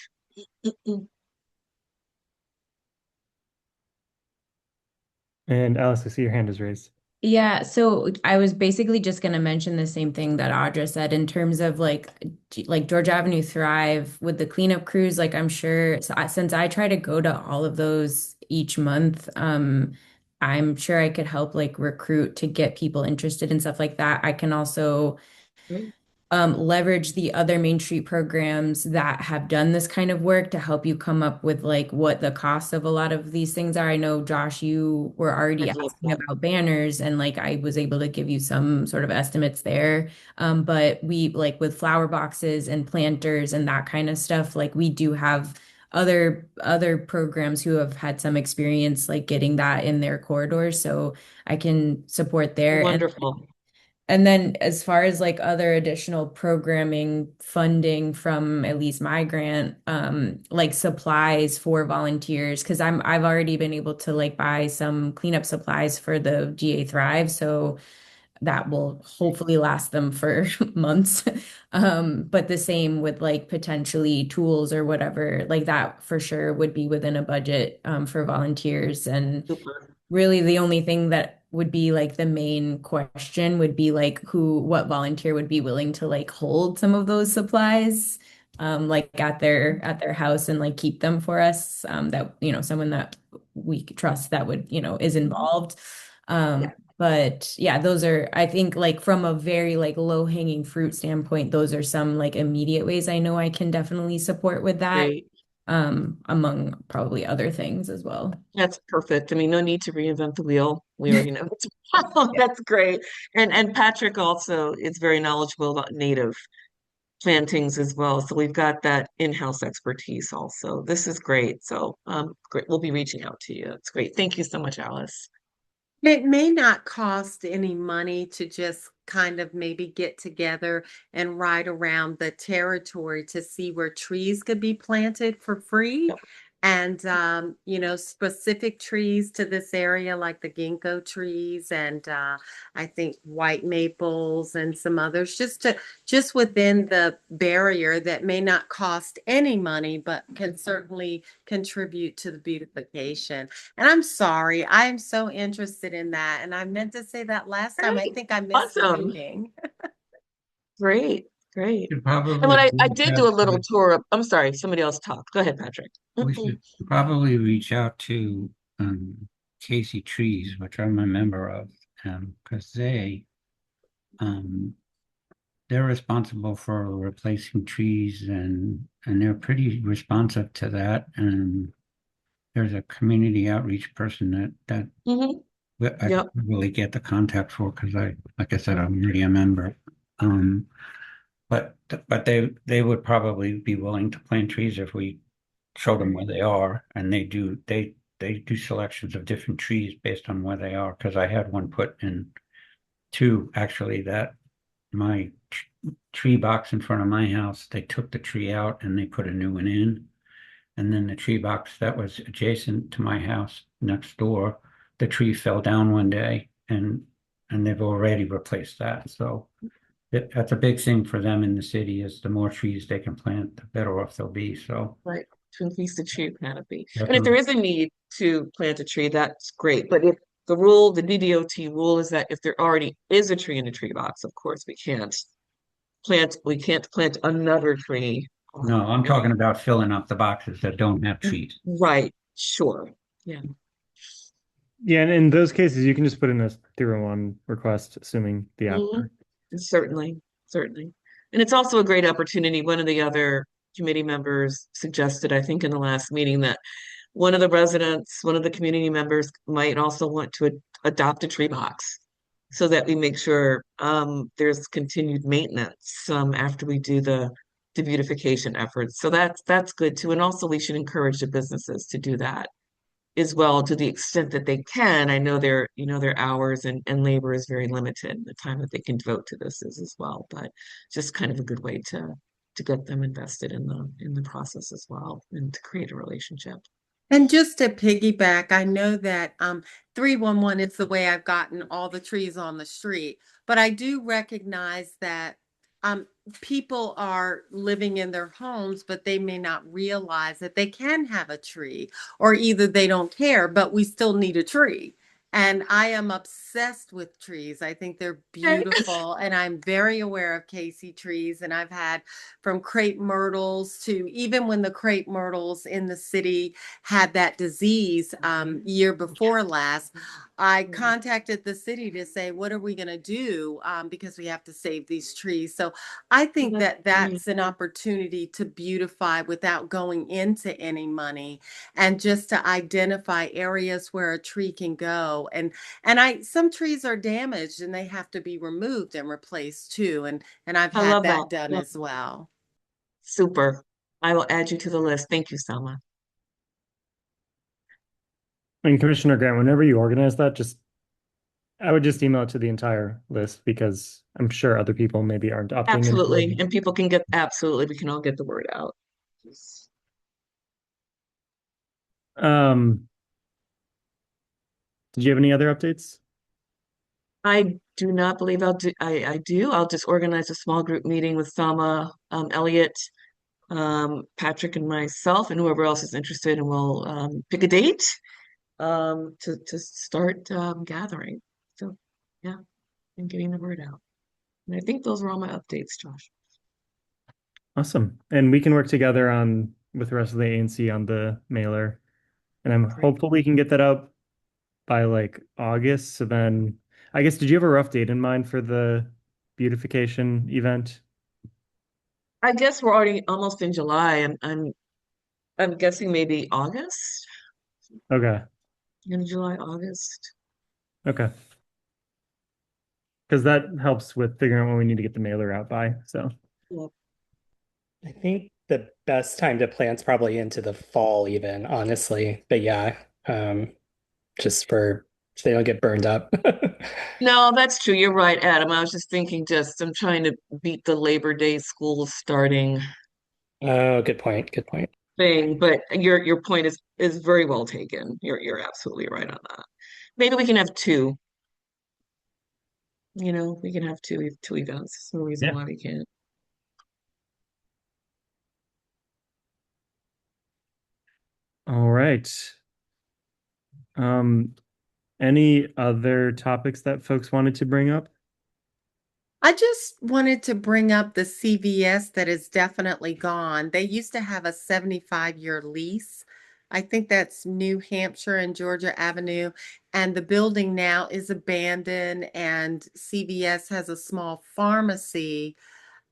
And Alice, I see your hand is raised. Yeah, so I was basically just going to mention the same thing that Audra said in terms of like George Avenue Thrive with the cleanup crews. Like I'm sure since I try to go to all of those each month, I'm sure I could help like recruit to get people interested in stuff like that. I can also Great. leverage the other Main Street programs that have done this kind of work to help you come up with like what the cost of a lot of these things are. I know, Josh, you were already I'd love asking that. about banners, and like I was able to give you some sort of estimates there. But we like with flower boxes and planters and that kind of stuff, like we do have other programs who have had some experience like getting that in their corridors, so I can support there. Wonderful. And then as far as like other additional programming funding from at least my grant, like supplies for volunteers, because I've already been able to like buy some cleanup supplies for the GA Thrive, so that will hopefully last them for months. But the same with like potentially tools or whatever, like that for sure would be within a budget for volunteers. And Super. really the only thing that would be like the main question would be like what volunteer would be willing to like hold some of those supplies like at their house and like keep them for us, that someone that we trust that would is involved. But yeah, those are, I think, like from a very like low hanging fruit standpoint, those are some like immediate ways I know I can definitely support with that, Great. among probably other things as well. That's perfect. I mean, no need to reinvent the wheel. We already know. Yeah. That's great. And Patrick also is very knowledgeable about native plantings as well. So we've got that in-house expertise also. This is great. So great. We'll be reaching out to you. It's great. Thank you so much, Alice. It may not cost any money to just kind of maybe get together and ride around the territory to see where trees could be planted for free. Yep. And, specific trees to this area, like the ginkgo trees and I think white maples and some others, just within the barrier that may not cost any money, but can certainly contribute to the beautification. And I'm sorry, I am so interested in that. And I meant to say that last time. I Great. think I missed the Awesome. meeting. Great. Great. Should And probably when I reach did do out a little to, tour of, I'm sorry, somebody else talk. Go ahead, Patrick. we should probably reach out to Casey Trees, which I'm a member of, because um, they're responsible for replacing trees and they're pretty responsive to that. And there's a community outreach person that Mhm. I Yep. really get the contact for because like I said, I'm already a member. Um, but they would probably be willing to plant trees if we show them where they are, and they do selections of different trees based on where they are. Because I had one put in two actually, that my tree box in front of my house, they took the tree out and they put a new one in. And then the tree box that was adjacent to my house next door, the tree fell down one day and they've already replaced that. So that's a big thing for them in the city, is the more trees they can plant, the better off they'll be. So Right, to increase the tree canopy. And if there definitely, is a need to plant a tree, that's great. But if the rule, the DDOT rule is that if there already is a tree in the tree box, of course, we can't plant another tree. no, I'm talking about filling up the boxes that don't have trees. Right, sure. Yeah. Yeah, and in those cases, you can just put in a 301 request, assuming the app. Mhm. Certainly, certainly. And it's also a great opportunity. One of the other committee members suggested, I think in the last meeting, that one of the residents, one of the community members might also want to adopt a tree box so that we make sure there's continued maintenance after we do the beautification efforts. So that's good too. And also we should encourage the businesses to do that as well to the extent that they can. I know their hours and labor is very limited. The time that they can devote to this is as well, but just kind of a good way to get them invested in the process as well and to create a relationship. And just to piggyback, I know that 311 is the way I've gotten all the trees on the street, but I do recognize that um, people are living in their homes, but they may not realize that they can have a tree, or either they don't care, but we still need a tree. And I am obsessed with trees. I think they're Okay. beautiful, and I'm very aware of Casey trees. And I've had from crepe myrtles to, even when the crepe myrtles in the city had that disease year before last, I contacted the city to say, what are we going to do? Because we have to save these trees. So I think that that's an opportunity to beautify without going into any money, and just to identify areas where a tree can go. And some trees are damaged and they have to be removed and replaced too. And I've I had love that. that done Yeah. as well. Super. I will add you to the list. Thank you, Selma. And Commissioner Grant, whenever you organize that, I would just email it to the entire list because I'm sure other people maybe aren't opting into Absolutely. it. And people absolutely, we can all get the word out. Um, did you have any other updates? I do not believe I do. I'll just organize a small group meeting with Selma, Elliot, Patrick and myself and whoever else is interested, and we'll pick a date to start gathering. So yeah, and getting the word out. And I think those were all my updates, Josh. Awesome. And we can work together with the rest of the ANC on the mailer. And I'm Great. hopeful we can get that out by like August. So then, I guess, did you have a rough date in mind for the beautification event? I guess we're already almost in July, and I'm guessing maybe August, Okay. in July, August. Okay. Because that helps with figuring out when we need to get the mailer out by. So, Yeah. I think the best time to plant's probably into the fall even, honestly. But yeah, just so they don't get burned up. No, that's true. You're right, Adam. I was just thinking, I'm trying to beat the Labor Day school starting Oh, good point. Good point. thing, but your point is very well taken. You're absolutely right on that. Maybe we can have two. We can have two events. There's no reason yeah. why we can't. All right. Um, any other topics that folks wanted to bring up? I just wanted to bring up the CVS that is definitely gone. They used to have a 75-year lease. I think that's New Hampshire and Georgia Avenue. And the building now is abandoned, and CVS has a small pharmacy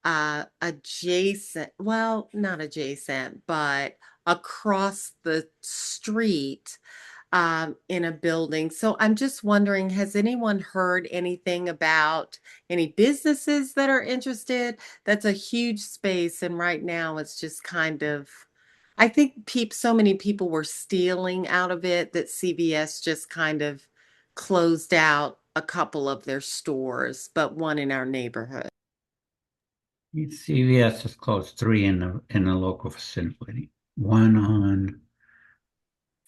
adjacent, well, not adjacent, but across the street in a building. So I'm just wondering, has anyone heard anything about any businesses that are interested? That's a huge space, and right now it's just kind of, I think so many people were stealing out of it that CVS just kind of closed out a couple of their stores, but one in our neighborhood. CVS has closed three in the local vicinity. One on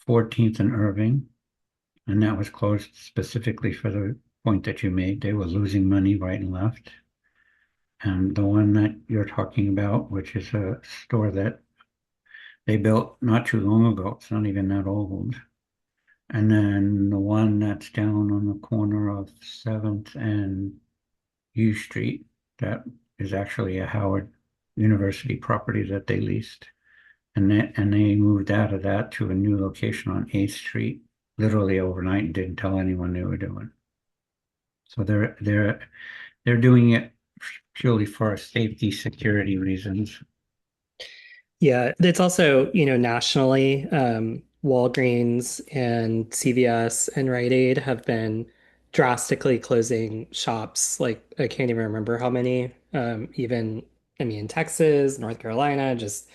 14th and Irving, and that was closed specifically for the point that you made. They were losing money right and left. And the one that you're talking about, which is a store that they built not too long ago, it's not even that old. And then the one that's down on the corner of 7th and U Street, that is actually a Howard University property that they leased. And they moved out of that to a new location on 8th Street, literally overnight, and didn't tell anyone they were doing. So they're doing it purely for safety, security reasons. Yeah, it's also, nationally, Walgreens and CVS and Rite Aid have been drastically closing shops. Like, I can't even remember how many. Even, I mean, Texas, North Carolina, just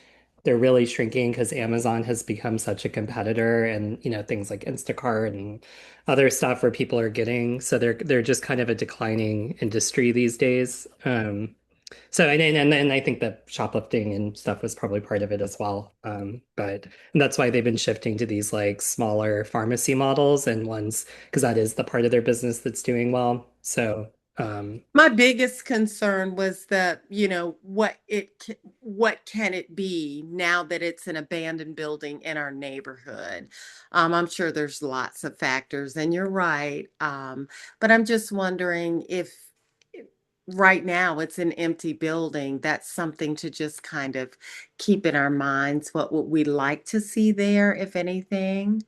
they're really shrinking because Amazon has become such a competitor, and, things like Instacart and other stuff where people are getting. So they're just kind of a declining industry these days. So and I think that shoplifting and stuff was probably part of it as well. But and that's why they've been shifting to these like smaller pharmacy models and ones because that is the part of their business that's doing well. So My biggest concern was that, what can it be now that it's an abandoned building in our neighborhood? I'm sure there's lots of factors, and you're right. But I'm just wondering if right now it's an empty building, that's something to just kind of keep in our minds. What would we like to see there, if anything?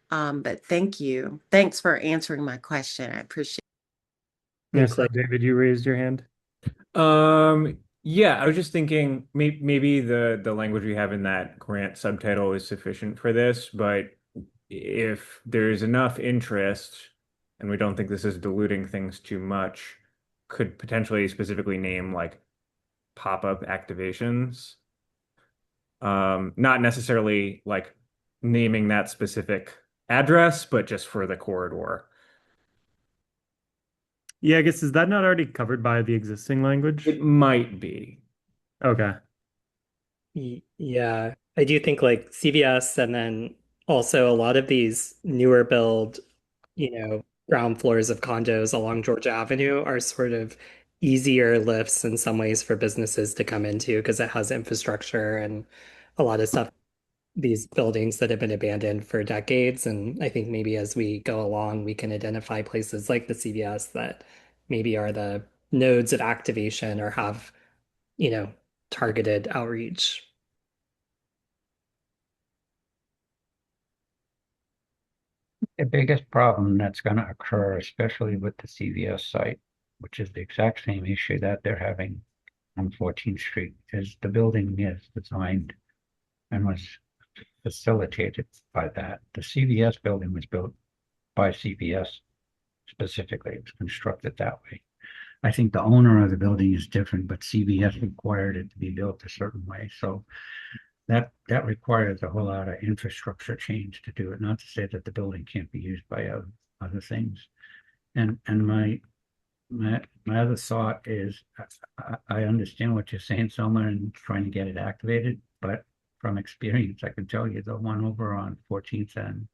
But thank you. Thanks for answering my question. I appreciate it. Yeah, so David, you raised your hand. Yeah, I was just thinking maybe the language we have in that grant subtitle is sufficient for this, but if there's enough interest and we don't think this is diluting things too much, could potentially specifically name like pop-up activations. Not necessarily like naming that specific address, but just for the corridor. Yeah, I guess is that not already covered by the existing language? It might be. Okay. yeah, I do think like CVS and then also a lot of these newer build, ground floors of condos along Georgia Avenue are sort of easier lifts in some ways for businesses to come into because it has infrastructure and a lot of stuff, these buildings that have been abandoned for decades. And I think maybe as we go along, we can identify places like the CVS that maybe are the nodes of activation or have, you know, targeted outreach. The biggest problem that's going to occur, especially with the CVS site, which is the exact same issue that they're having on 14th Street, is the building is designed and was facilitated by that. The CVS building was built by CVS specifically. It was constructed that way. I think the owner of the building is different, but CVS required it to be built a certain way. So that requires a whole lot of infrastructure change to do it. Not to say that the building can't be used by other things. And my other thought is I understand what you're saying, Selma, and trying to get it activated, but from experience, I can tell you the one over on 14th and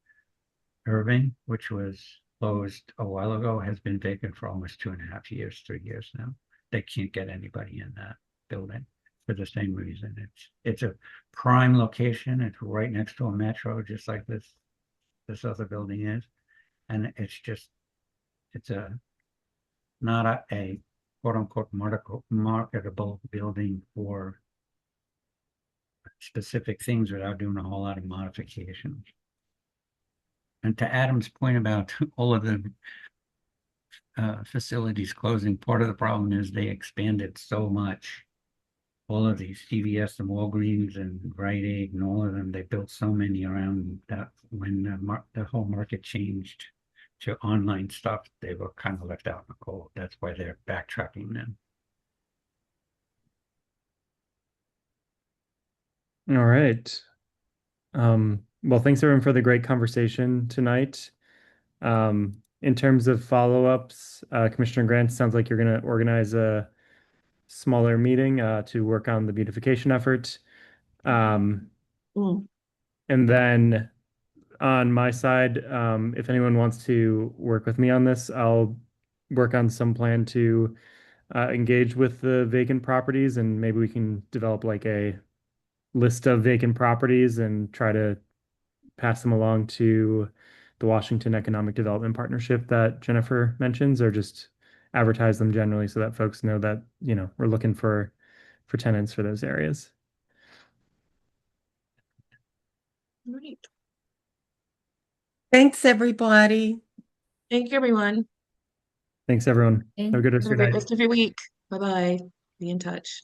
Irving, which was closed a while ago, has been vacant for almost 2.5 years, 3 years now. They can't get anybody in that building for the same reason. It's a prime location. It's right next to a metro, just like this other building is, and it's not a quote unquote marketable building for specific things without doing a whole lot of modifications. And to Adam's point about all of the facilities closing, part of the problem is they expanded so much. All of these CVS and Walgreens and Rite Aid and all of them, they built so many around that when the whole market changed to online stuff, they were kind of left out in the cold. That's why they're backtracking them. All right. Well, thanks everyone for the great conversation tonight. in terms of follow-ups, Commissioner Grant, sounds like you're going to organize a smaller meeting to work on the beautification effort. Mm. And then on my side, if anyone wants to work with me on this, I'll work on some plan to engage with the vacant properties, and maybe we can develop like a list of vacant properties and try to pass them along to the Washington Economic Development Partnership that Jennifer mentions, or just advertise them generally so that folks know that, we're looking for tenants for those areas. Right. Thanks, everybody. Thank you, everyone. Thanks, everyone. Have a good rest Have of a your great night. rest of your week. Bye-bye. Be in touch.